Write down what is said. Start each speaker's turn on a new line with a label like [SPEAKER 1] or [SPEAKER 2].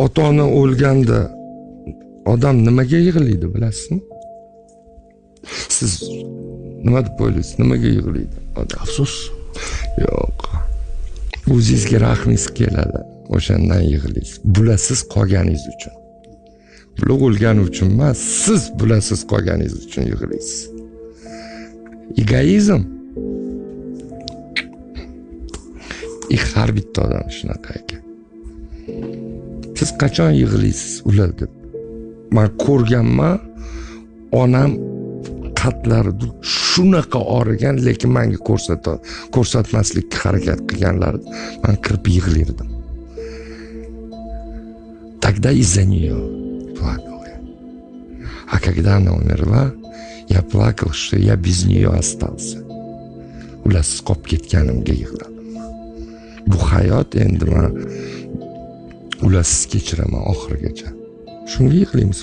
[SPEAKER 1] ota-ona o'lganda odam nimaga yig'laydi bilasizmi? Siz nima deb o'ylaysiz? Nimaga yig'laydi odam?
[SPEAKER 2] Afsus.
[SPEAKER 1] Yo'q. O'zingizga rahmingiz keladi. O'shandan yig'laysiz. Bulasiz qolganingiz uchun. Bular o'lgani uchun emas, siz bulasiz qolganingiz uchun yig'laysiz. Egoizm. Har bitta odam shunaqa ekan. Siz qachon yig'laysiz ular deb? Men ko'rganman, onam qatlari shunaqa og'rigan, lekin menga ko'rsatmaslikka harakat qilganlarida men kirib yig'lardim. Тогда из-за нее плакал я. А когда она умерла, я плакал, что я без нее остался. Ularsiz qolib ketganimga yig'ladim. Bu hayot endi men ularsiz kechiraman oxirigacha. Shunga yig'laymiz.